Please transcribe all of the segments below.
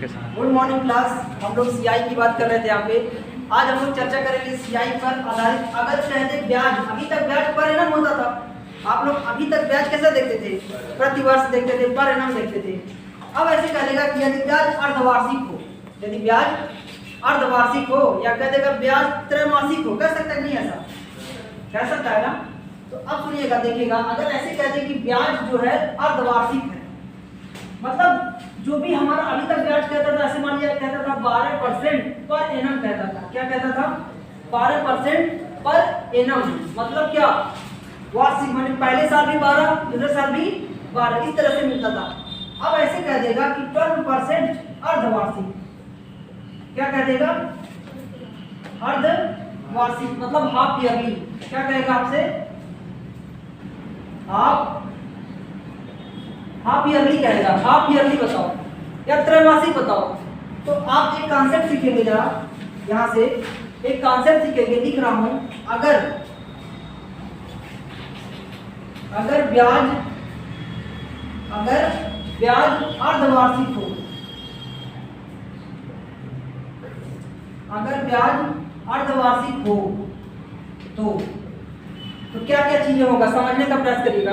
Okay sir. Good morning class. हम लोग CI की बात कर रहे थे यहाँ पे। आज हम लोग चर्चा करेंगे सीआई पर आधारित। अगर कहते ब्याज, अभी तक ब्याज पर एनम होता था। आप लोग अभी तक ब्याज कैसे देखते थे? प्रति वर्ष देखते थे, पर एनम देखते थे। अब ऐसे कह देगा कि यदि ब्याज अर्धवार्षिक हो, यदि ब्याज अर्धवार्षिक हो, या कह देगा ब्याज त्रैमासिक हो। कह सकता है नहीं? ऐसा कह सकता है ना? तो अब सुनिएगा, देखिएगा, अगर ऐसे कह दे कि ब्याज जो है अर्धवार्षिक है, मतलब जो भी हमारा अभी तक ब्याज कहता था, ऐसे मान लिया कहता था 12% पर एनम कहता था। क्या कहता था? 12% पर एनम। मतलब क्या? वार्षिक, माने पहले साल भी 12, दूसरे साल भी 12, इस तरह से मिलता था। अब ऐसे कह देगा कि 12% अर्धवार्षिक। क्या कह देगा? अर्धवार्षिक, मतलब हाफ ईयरली। क्या कहेगा आपसे? हाफ ईयरली कहेगा। हाफ ईयरली बताओ या त्रैमासिक बताओ। तो आप एक कॉन्सेप्ट सीखेंगे, जरा यहाँ से एक कॉन्सेप्ट सीखेंगे, लिख रहा हूं। अगर ब्याज अर्धवार्षिक हो, अगर ब्याज अर्धवार्षिक हो तो क्या क्या चीजें होगा, समझने का प्रयास करिएगा।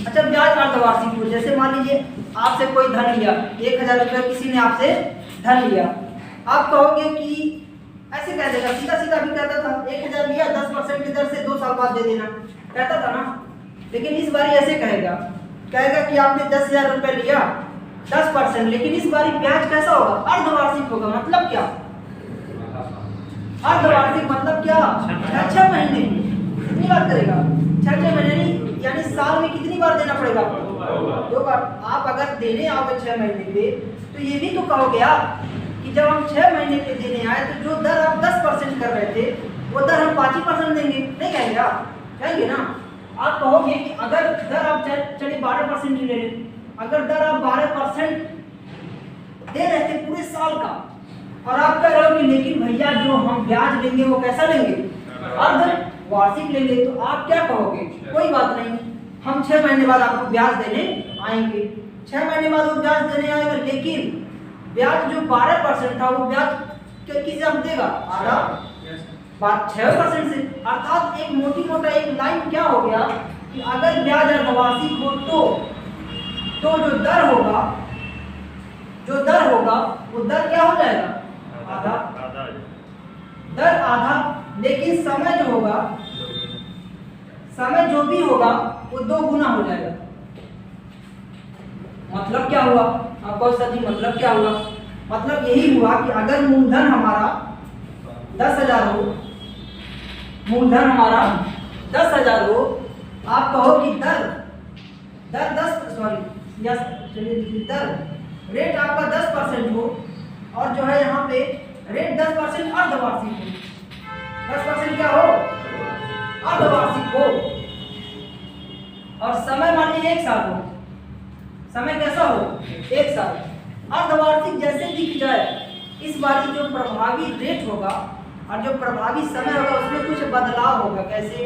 अच्छा, ब्याज अर्धवार्षिक हो, जैसे मान लीजिए आपसे कोई धन लिया, 1000 रुपया किसी ने आपसे धन लिया। आप कहोगे कि ऐसे कह देगा, सीधा सीधा भी कहता था 1000 लिया, 10% की दर से 2 साल बाद दे देना, कहता था ना। लेकिन इस बारी ऐसे कहेगा कि आपने 10,000 रुपये लिया, 10%, लेकिन इस बारी ब्याज कैसा होगा? अर्धवार्षिक होगा। मतलब क्या? अर्धवार्षिक मतलब क्या? 6 महीने कितनी बार करेगा? 6 महीने, यानी साल में कितनी बार देना पड़ेगा आपको? 2 बार। आप अगर देने आओगे 6 महीने पे, तो ये भी तो कहोगे आप कि जब हम 6 महीने पे देने आए तो जो दर आप 10% कर रहे थे, वो दर हम 5% देंगे। नहीं कहेंगे आप? कहेंगे ना। आप कहोगे कि अगर दर आप चलिए 12% ही ले लें, अगर दर आप 12% दे रहे थे पूरे साल का, और आप कह रहे हो कि लेकिन भैया जो हम ब्याज लेंगे वो कैसा लेंगे? अर्धवार्षिक लेंगे। तो आप क्या कहोगे? कोई बात नहीं, हम 6 महीने बाद आपको ब्याज देने आएंगे। 6 महीने बाद वो ब्याज देने आएगा, लेकिन ब्याज जो 12% था, वो ब्याज किससे हम देगा? आधा, 6% से। अर्थात एक मोटा एक लाइन क्या हो गया कि अगर ब्याज अर्धवार्षिक हो तो जो दर होगा वो दर क्या हो जाएगा? आधा। दर आधा, लेकिन समय जो होगा, समय जो भी होगा वो 2 गुना हो जाएगा। मतलब क्या हुआ? आपको सर जी मतलब क्या हुआ? मतलब यही हुआ कि अगर मूलधन हमारा 10,000 हो, मूलधन हमारा 10,000 हो, आप कहो कि दर रेट आपका 10% हो, और जो है यहाँ पे रेट 10% अर्धवार्षिक हो। 10% क्या हो? अर्धवार्षिक हो। और समय मान लीजिए 1 साल हो। समय कैसा हो? 1 साल। अर्धवार्षिक जैसे दिख जाए, इस बारी जो प्रभावी रेट होगा और जो प्रभावी समय होगा उसमें कुछ बदलाव होगा। कैसे?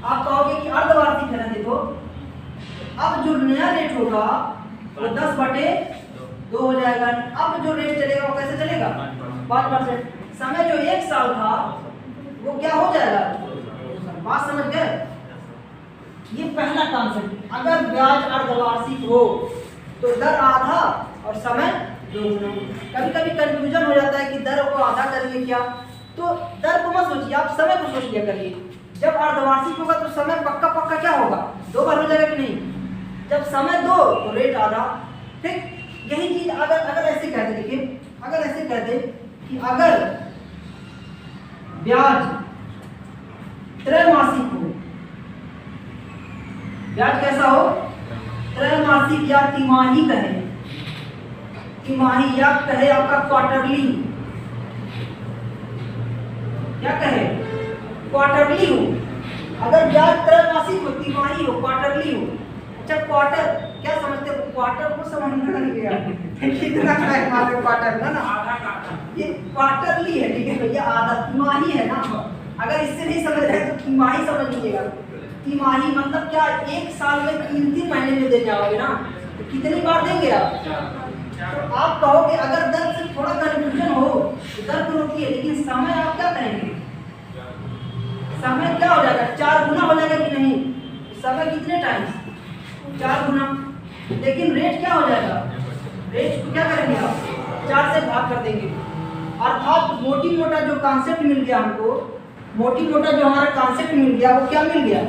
आप कहोगे कि अर्धवार्षिक है ना, देखो अब जो नया रेट होगा वो 10/2 हो जाएगा। अब जो रेट चलेगा वो कैसे चलेगा? 5%। समय जो 1 साल था वो क्या हो जाएगा? बात समझ गए? ये पहला कॉन्सेप्ट। अगर ब्याज अर्धवार्षिक हो तो दर आधा और समय 2 गुना। कभी कभी कंफ्यूजन हो जाता है कि दर को आधा करेंगे क्या, तो दर को मत सोचिए, आप समय को सोच लिया करिए। जब अर्धवार्षिक होगा तो समय पक्का क्या होगा? 2 बार हो जाएगा कि नहीं? जब समय 2 तो रेट आधा। ठीक यही चीज अगर ऐसे कह दे, देखिए अगर ऐसे कह दे कि अगर ब्याज त्रैमासिक हो, ब्याज कैसा हो? त्रैमासिक या तिमाही कहे, तिमाही या कहे आपका क्वार्टरली, क्या कहे? क्वार्टरली हो। अगर ब्याज त्रैमासिक हो, तिमाही हो, क्वार्टरली हो। अच्छा, क्वार्टर क्या समझते हो? क्वार्टर को समझना नहीं गया कितना क्वार्टर ना, ये क्वार्टरली है। ठीक है भैया, आधा तिमाही है ना। अगर इससे नहीं समझ रहे तो तिमाही समझ लीजिएगा। तिमाही मतलब क्या? 1 साल में 3 महीने में दे जाओगे ना, तो कितनी बार देंगे आप? तो आप कहोगे अगर दर होती है, लेकिन समय आप क्या करेंगे, समय क्या हो जाएगा, 4 गुना हो जाएगा कि नहीं, समय कितने टाइम्स 4 गुना, लेकिन रेट क्या हो जाएगा, रेट को क्या करेंगे आप 4 से भाग कर देंगे। अर्थात मोटी मोटा जो कॉन्सेप्ट मिल गया हमको, मोटी मोटा जो हमारा कॉन्सेप्ट मिल गया वो क्या मिल गया,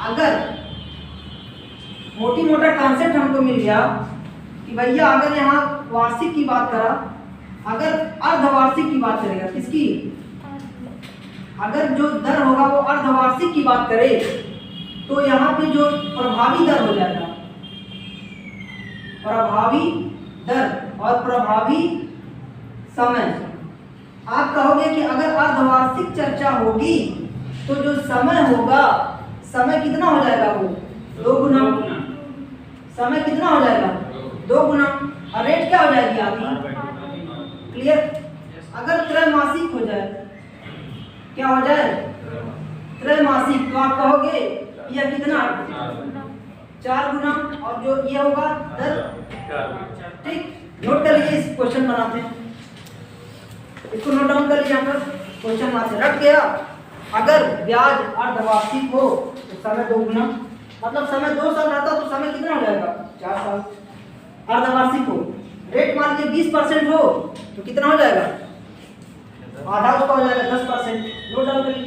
अगर मोटी मोटा कॉन्सेप्ट हमको मिल गया कि भैया अगर यहाँ वार्षिक की बात करा, अगर अर्धवार्षिक की बात करेगा, किसकी, अगर जो दर होगा वो अर्धवार्षिक की बात करे तो यहाँ पे जो प्रभावी दर हो जाएगा, प्रभावी दर और प्रभावी समय। आप कहोगे कि अगर अर्धवार्षिक चर्चा होगी तो जो समय होगा, समय कितना हो जाएगा, वो 2 गुना, समय कितना हो जाएगा 2 गुना, और रेट क्या हो जाएगी आपकी, क्लियर। अगर त्रैमासिक हो जाए, क्या हो जाए, त्रैमासिक, तो आप कहोगे यह कितना 4 गुना, और जो ये होगा दर, ठीक। नोट कर लीजिए, इस क्वेश्चन बनाते हैं, इसको नोट डाउन कर लीजिए, यहाँ पर क्वेश्चन बनाते रख गया। अगर ब्याज अर्धवार्षिक हो तो समय 2 गुना, मतलब समय 2 साल रहता तो समय कितना हो जाएगा 4 साल। अर्धवार्षिक हो, रेट मान लीजिए 20% हो तो कितना हो जाएगा, आधा उसका हो जाएगा 10%। नोट डाउन करिए।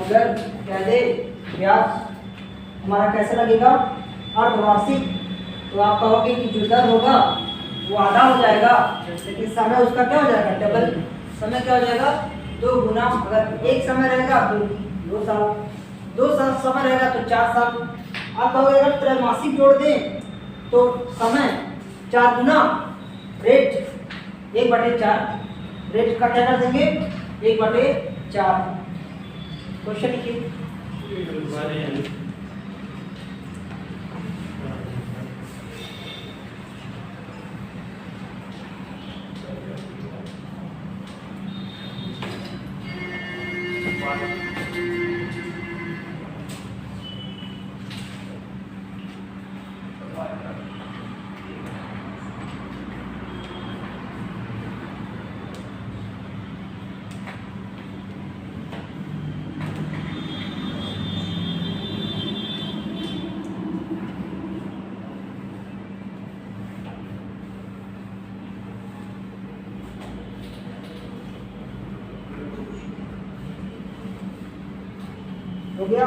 अगर कह दे ब्याज हमारा कैसे लगेगा अर्धवार्षिक, तो आप कहोगे कि जो दर होगा वो आधा हो जाएगा, लेकिन समय उसका क्या हो जाएगा डबल, समय क्या हो जाएगा 2 गुना। अगर एक समय रहेगा तो 2 साल, 2 साल समय रहेगा तो 4 साल। आप कहोगे अगर त्रैमासिक जोड़ दें तो समय 4 गुना, रेट 1/4, रेट का क्या कर देंगे 1/4। क्वेश्चन लिखिए। हो गया?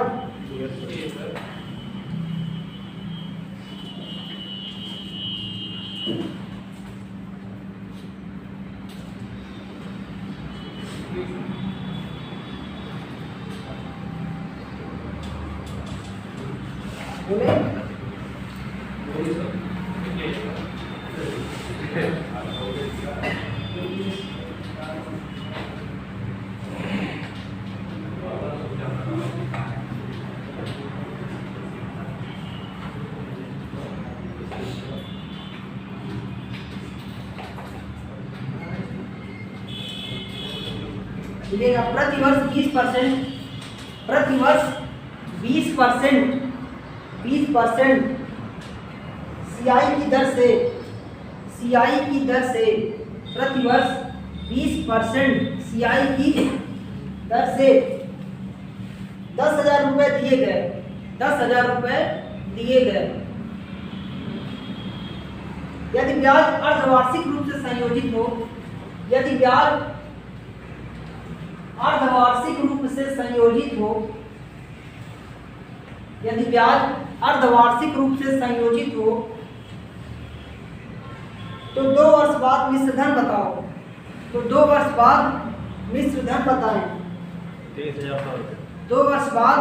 बोले? प्रतिवर्ष 20%, प्रतिवर्ष 20% सीआई की दर से प्रतिवर्ष 20% सीआई की दर से 10,000 रुपये दिए गए, 10,000 रुपये दिए गए। यदि ब्याज अर्धवार्षिक रूप से संयोजित हो, यदि ब्याज अर्धवार्षिक रूप से संयोजित हो, यदि ब्याज अर्धवार्षिक रूप से संयोजित हो, तो 2 वर्ष बाद मिश्र धन बताओ। तो 2 वर्ष बाद मिश्र धन बताएं। 2 वर्ष बाद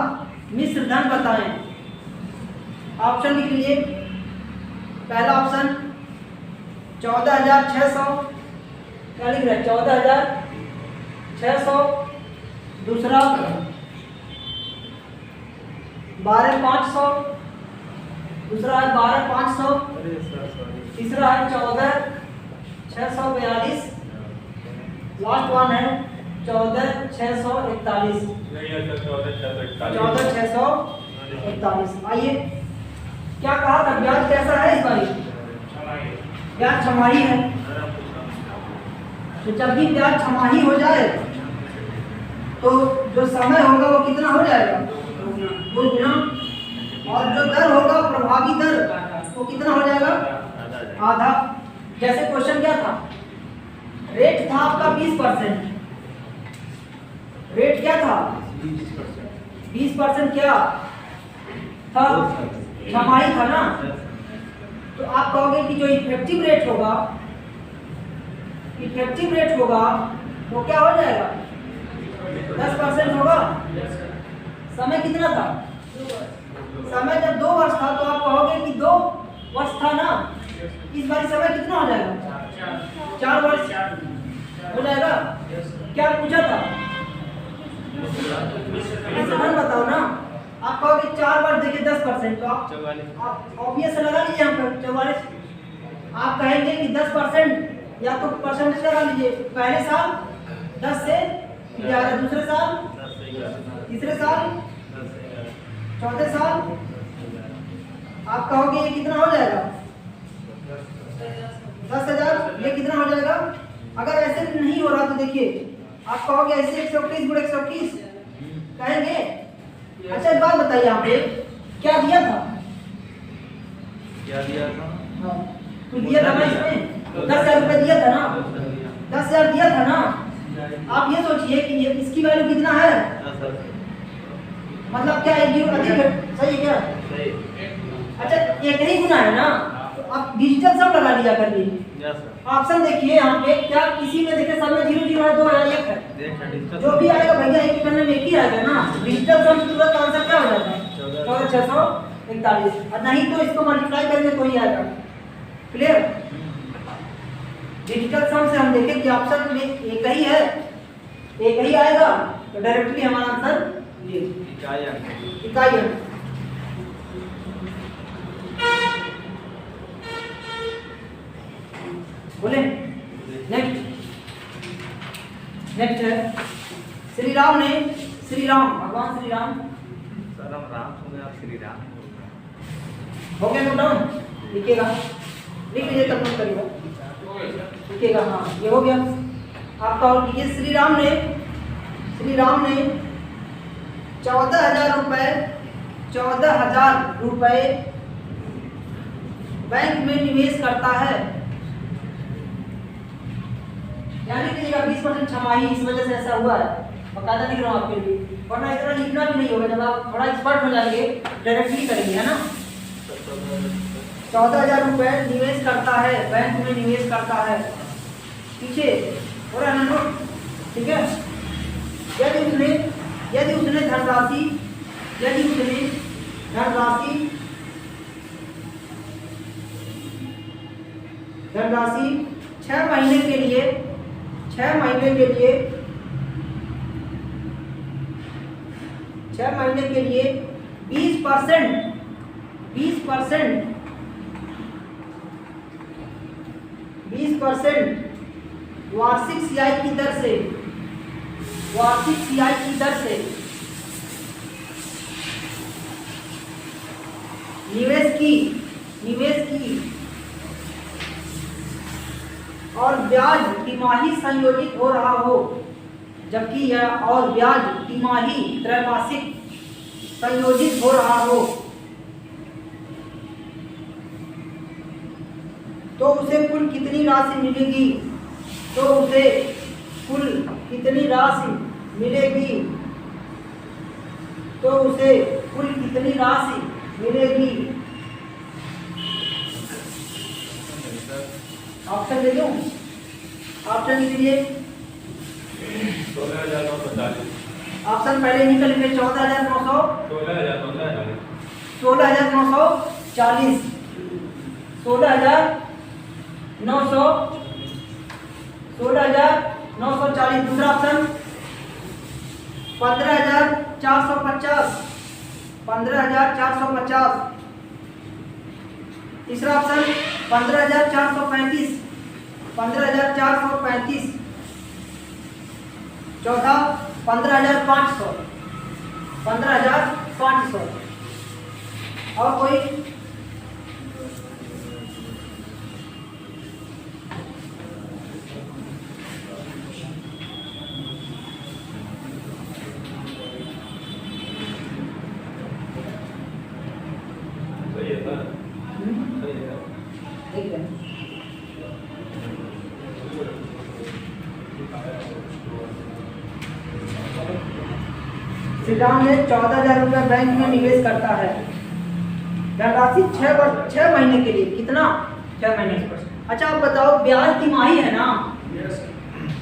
मिश्र धन बताएं। ऑप्शन लिख लीजिए। पहला ऑप्शन 14,600, क्या लिख रहा है? 14,600। दूसरा 12,500, दूसरा है 12,500। तीसरा है 14,642। लास्ट वन है 14,641। 14,641। आइए, क्या कहा था? ब्याज कैसा है इस बारी? ब्याज छमाही है। तो जब भी ब्याज छमाही हो जाए तो जो समय होगा वो कितना हो जाएगा? 2 गुना। और जो दर होगा, प्रभावी दर, वो कितना हो जाएगा? आधा। जैसे क्वेश्चन क्या था? रेट था आपका 20%। रेट क्या था? 20% क्या था? छमाही था ना। तो आप कहोगे कि जो इफेक्टिव रेट होगा, वो क्या हो जाएगा? 10% होगा। समय कितना था? समय जब 2 वर्ष था तो आप कहोगे कि 2 वर्ष था ना। इस बार समय कितना हो जाएगा? 4 वर्ष हो जाएगा। क्या पूछा था? धन बताओ ना। आप कहोगे 4 वर्ष देखिए 10%, तो आप ऑब्वियस लगा लीजिए यहाँ पर 44। आप कहेंगे कि 10% या तो परसेंटेज लगा लीजिए। पहले साल 10 से 11, दूसरे साल, तीसरे साल, चौथे साल। आप कहोगे ये कितना हो जाएगा? 10,000। ये कितना हो जाएगा? अगर ऐसे नहीं हो रहा तो देखिए, आप कहोगे ऐसे 121 गुणे 121 कहेंगे। अच्छा, एक बात बताइए, यहाँ पे क्या दिया था? हाँ, कुछ दिया था ना इसमें? 10,000 रुपये दिया था ना। 10,000 दिया था ना। आप ये सोचिए कि ये इसकी वैल्यू कितना है? मतलब क्या एक जीरो अधिक है? सही है क्या? अच्छा, एक ही गुना है ना, तो आप डिजिटल सम लगा लिया करिए। ऑप्शन देखिए यहाँ पे, क्या किसी में देखिए सब में 0 0 है, 2 है, 1 है। जो भी आएगा भैया एक करने में एक ही आएगा ना। डिजिटल सम से तुरंत आंसर क्या हो जाता है? 14,641। और नहीं तो इसको मल्टीप्लाई करेंगे तो ही आएगा। क्लियर? डिजिटल सम से हम देखें कि ऑप्शन में एक ही है, एक ही आएगा, तो डायरेक्टली हमारा आंसर ये इकाई अंक। बोले नेक्स्ट है श्री राम ने, भगवान श्री राम। हो गया नोट डाउन? लिखिएगा, लिख लीजिए तब नोट करिएगा, लिखिएगा। हाँ, ये हो गया आपका। और ये श्री राम ने 14,000 रुपए बैंक में निवेश करता है। यानी कि 20% छमाही, इस वजह से ऐसा हुआ है। बकायदा लिख रहा हूँ आपके लिए, वरना इतना लिखना भी नहीं होगा। जब आप थोड़ा एक्सपर्ट हो जाएंगे डायरेक्टली करेंगे, है ना। 14,000 रुपए निवेश करता है, बैंक में निवेश करता है। पीछे हो रहा है ना, ठीक है। यदि उसने धनराशि 6 महीने के लिए 6 महीने के लिए 20% वार्षिक सीआई की दर से निवेश की निवेश की और ब्याज तिमाही संयोजित हो रहा हो, जबकि यह और ब्याज तिमाही त्रैमासिक संयोजित हो रहा हो, तो उसे कुल कितनी राशि मिलेगी? तो उसे कुल कितनी राशि मिलेगी? तो उसे कुल कितनी राशि मिलेगी? ऑप्शन दे दूं? ऑप्शन लीजिए। 16,940। ऑप्शन पहले निकल के 14,900, 16,940। 16,940, 16,900, 16,940। दूसरा ऑप्शन 15,450, 15,450। तीसरा ऑप्शन 15,435, 15,435। चौथा 15,500, 15,500। और कोई? सही है ना? सही है। ठीक है। श्रीराम ने 14,000 रुपया बैंक में निवेश करता है। धनराशि 6 महीने के लिए। कितना? 6 महीने के लिए। अच्छा आप बताओ, ब्याज तिमाही है ना?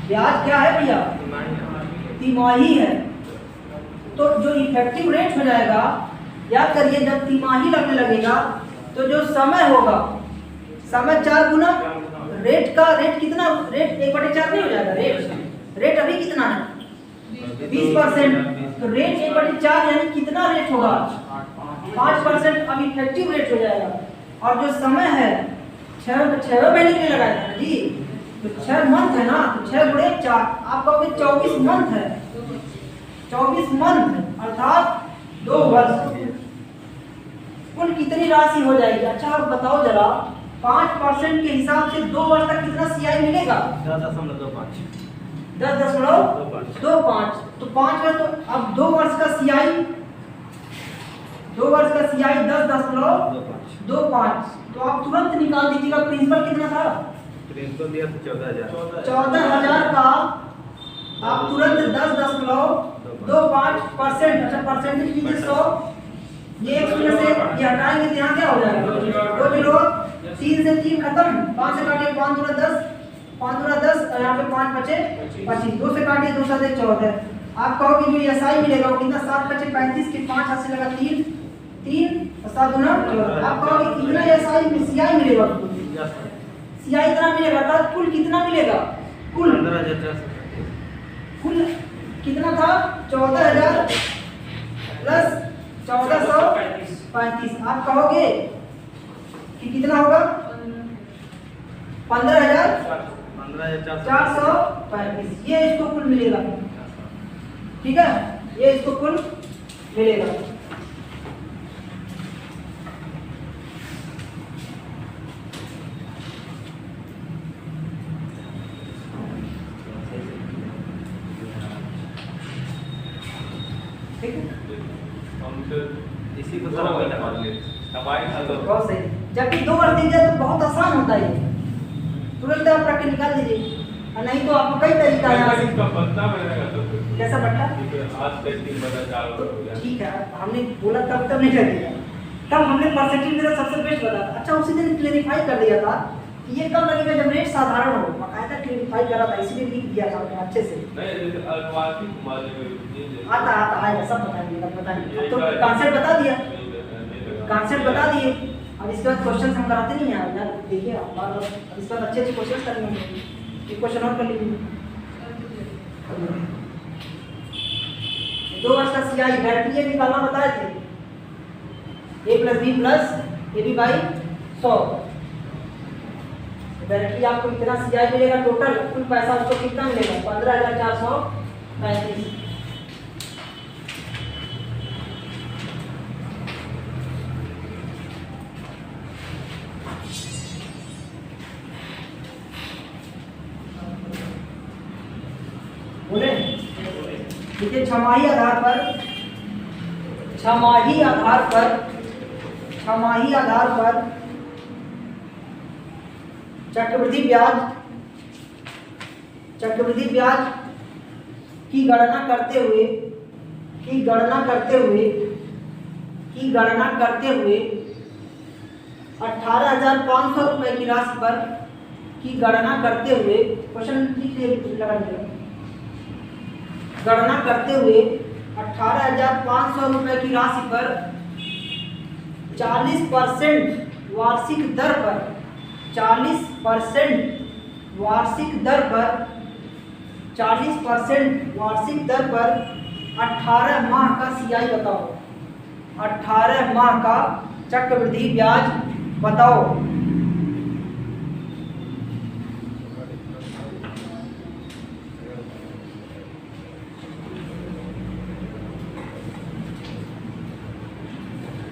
ब्याज क्या है भैया? तिमाही है। तो जो इफेक्टिव रेट हो जाएगा, याद करिए, जब तिमाही लगने लगेगा तो जो समय होगा, समय 4 गुना रेट का। रेट कितना? रेट 1/4 नहीं हो जाएगा? रेट अभी कितना है? 20%। तो रेट 1/4 यानी कितना रेट होगा? 5%। अब इफेक्टिव रेट हो जाएगा। और जो समय है 6 महीने के लिए लगाया था जी, तो 6 मंथ है ना, तो 6 गुणे 4, आप कहोगे 24 मंथ है। 24 मंथ अर्थात 2 वर्ष। कुल कितनी राशि हो जाएगी? अच्छा आप बताओ जरा, 5% के हिसाब से 2 वर्ष तक कितना सीआई मिलेगा? 10.25। 10.25। तो 5 वर्ष, तो अब 2 वर्ष का सीआई, 2 वर्ष का सीआई 10.25। तो आप तुरंत निकाल दीजिएगा। प्रिंसिपल कितना था? प्रिंसिपल दिया था 14,000। 14,000 का आप तुरंत 10.25%। अच्छा परसेंटेज कीजिए 100। ये 1 में से ये हटाएंगे तो यहाँ क्या हो जाएगा? 2 जीरो, 3 से 3 खत्म, 5 से काटिए 5 दूना 10, 5 दूना 10, और यहाँ पे 5 बचे 25। 2 से काटिए 2 7 14। आप कहोगे जो एसआई मिलेगा वो कितना? 7 बचे 35 के 5 हाथ से लगा 3, 3 और 7 दूना 14। आप कहोगे कितना एसआई सीआई मिलेगा? सीआई इतना मिलेगा, अर्थात कुल कितना मिलेगा? कुल 15,400। कुल कितना था? 14,000 प्लस 1435। आप कहोगे कि कितना होगा? 15,435। ये इसको कुल मिलेगा। ठीक है, ये इसको कुल मिलेगा। ठीक है, हम तो इसी को सारा वही लगा लेंगे। दवाई खा लो। बहुत सही। जबकि 2 वर्ष दीजिए तो बहुत आसान होता है, तुरंत आप रख के निकाल दीजिए। और नहीं तो आपको कई तरीका है। इसका पत्ता मैंने कर दो। कैसा पट्टा? आज तक 3 बता 4 हो गया। ठीक है, हमने बोला तब नहीं कर दिया, तब हमने परसेंटेज मेरा सबसे बेस्ट बताया। अच्छा उसी दिन क्लेरिफाई कर दिया था कि ये कब लगेगा? जब रेट साधारण हो। बाकायदा क्लेरिफाई करा था, इसीलिए लिख दिया था हमने अच्छे से। नहीं अल्फासी कुमार जी आता आएगा, सब बताएंगे, तब बताएंगे। अब तो कॉन्सेप्ट बता दिया, कॉन्सेप्ट बता दिए। अब इसके बाद क्वेश्चन हम कराते नहीं हैं यार, देखिए आप बार बार। अब इसके बाद अच्छे क्वेश्चन करेंगे। एक क्वेश्चन और कर लीजिए। 2 वर्ष का सीआई डायरेक्टली निकालना बताए थे, a plus B plus A B by 100। Directly आपको कितना सीआई मिलेगा? टोटल कुल पैसा उसको कितना मिलेगा? 15,435। देखिए छमाही आधार पर चक्रवृद्धि ब्याज की गणना करते हुए 18,500 रुपए की राशि पर गणना करते हुए 18,500 रुपए की राशि पर 40% वार्षिक दर पर 40% वार्षिक दर पर 18 माह का CI बताओ। 18 माह का चक्रवृद्धि ब्याज बताओ।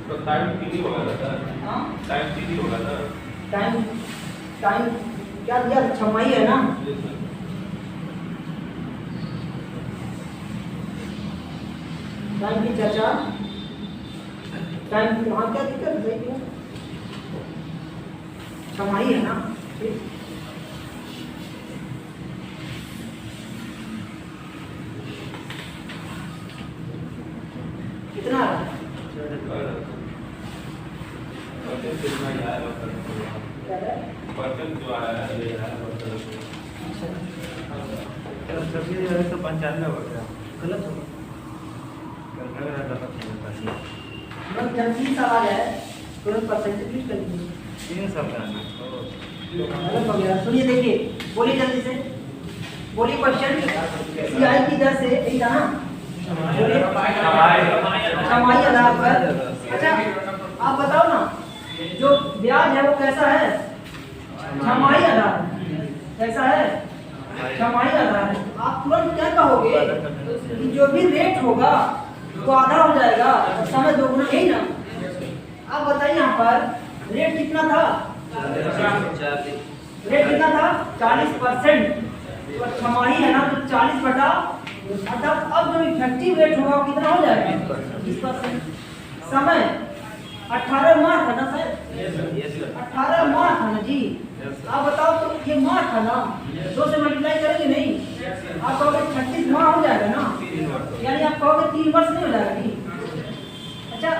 तो टाइम कितनी होगा सर? हाँ टाइम कितनी होगा सर? टाइम क्या दिया? छमाही है ना। टाइम की चर्चा, टाइम की वहाँ क्या दिक्कत है? छमाही है ना। कितना है? परसेंट जो आया है ये है तो 95 हो गया। गलत होगा। जब 3 सवाल है तुरंत परसेंटेज यूज कर लीजिए। 3 साल का गलत हो गया। सुनिए, देखिए, बोलिए जल्दी से, बोलिए क्वेश्चन। CI की दर से यही था ना? छमाही आधार पर। अच्छा, आप बताओ ना, जो ब्याज है वो कैसा है? छमाही आधार। कैसा है? छमाही आधार है। आप तुरंत क्या कहोगे कि जो भी रेट होगा वो आधा हो जाएगा और समय दोगुना, यही ना? आप बताइए यहाँ पर रेट कितना था? 40%। तो छमाही है ना, तो 40 बटा, अर्थात अब जो इफेक्टिव रेट होगा वो कितना हो जाएगा? 20%। समय 18 माह था ना सर? 18 माह था ना जी। आप बताओ, तो ये माह था ना, 2 से मल्टीप्लाई करेंगे नहीं? आप कहोगे 36 माह हो जाएगा ना, यानी आप कहोगे 3 वर्ष नहीं हो जाएगा जी। अच्छा,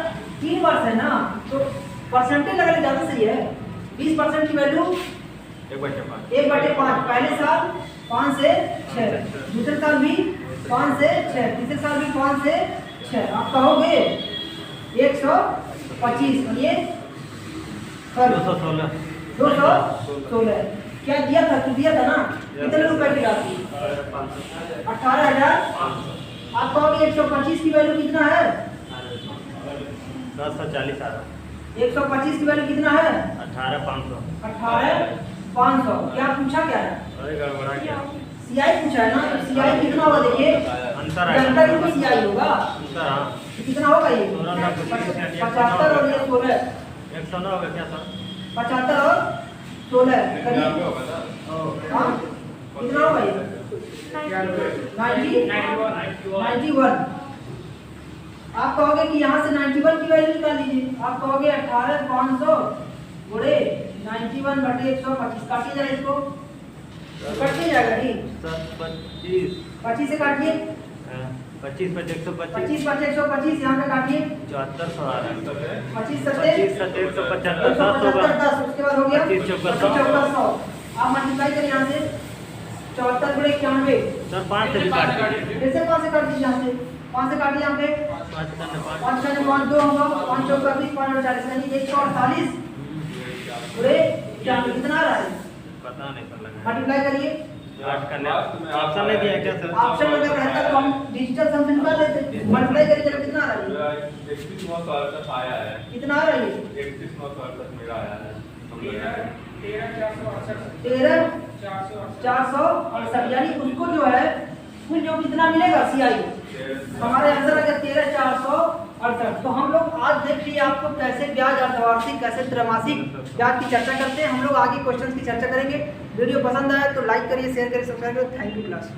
3 वर्ष है ना, तो परसेंटेज लगाने ज़्यादा सही है। 20% की वैल्यू 1/5। पहले साल 5 से 6, दूसरे साल भी 5 से 6, तीसरे साल भी 5 से 6। आप कहोगे 125 और ये 216। क्या दिया था? तू दिया था ना? कितने रुपए की राशि? 18,000। आप कहोगे 125 की वैल्यू कितना है? 1040 आ रहा। 125 की वैल्यू कितना है? 18,500। 18,500। क्या पूछा? क्या है? अरे गड़बड़ा गया। CI पूछा है ना, तो CI कितना होगा? देखिए, अंतर में CI होगा। कितना होगा ये? 75 और ये 16। 109 होगा क्या सर? 75 और 16 करीब। हाँ, कितना होगा ये? 91। आप कहोगे कि यहाँ से 91 की वैल्यू निकाल लीजिए। आप कहोगे 18,500 गुणे 91 बटे 125। काटिए जरा इसको, कटिए जाएगा जी। 25 से काटिए। 25 बटे 125। 25 बटे 125 यहाँ पे काटिए। 7400 आ रहा है। 25 25 सत्ते 175 10। उसके बाद हो गया 25,400। आप मल्टीप्लाई करिए यहाँ से। 74 गुणे 91। सर 5 से भी काट दीजिए। फिर से 5 से काट दीजिए यहाँ से। 5 से काटिए यहाँ पे। 5 से 5 2 होगा। 5 चौक 20, 5 और 40 यानी 148 गुणे 91। कितना आ रहा है? पता नहीं सर लगा। मल्टीप्लाई करिए। ऑप्शन नहीं दिया क्या सर? ऑप्शन अगर रहता तो हम डिजिटल सम से निकाल लेते। मल्टीप्लाई करिए जरा, कितना आ रहा है? 31,968 आया है। कितना आ रहा है? 31,968 मेरा आया है। 13,468 यानी उसको जो है कुल जो कितना मिलेगा CI? हमारे आंसर आ गया 13,468। तो हम लोग आज देख लिए आपको कैसे ब्याज अर्धवार्षिक, कैसे त्रैमासिक ब्याज की चर्चा करते हैं। हम लोग आगे क्वेश्चंस की चर्चा करेंगे। वीडियो पसंद आए तो लाइक करिए, शेयर करिए, सब्सक्राइब करिए। Thank you class.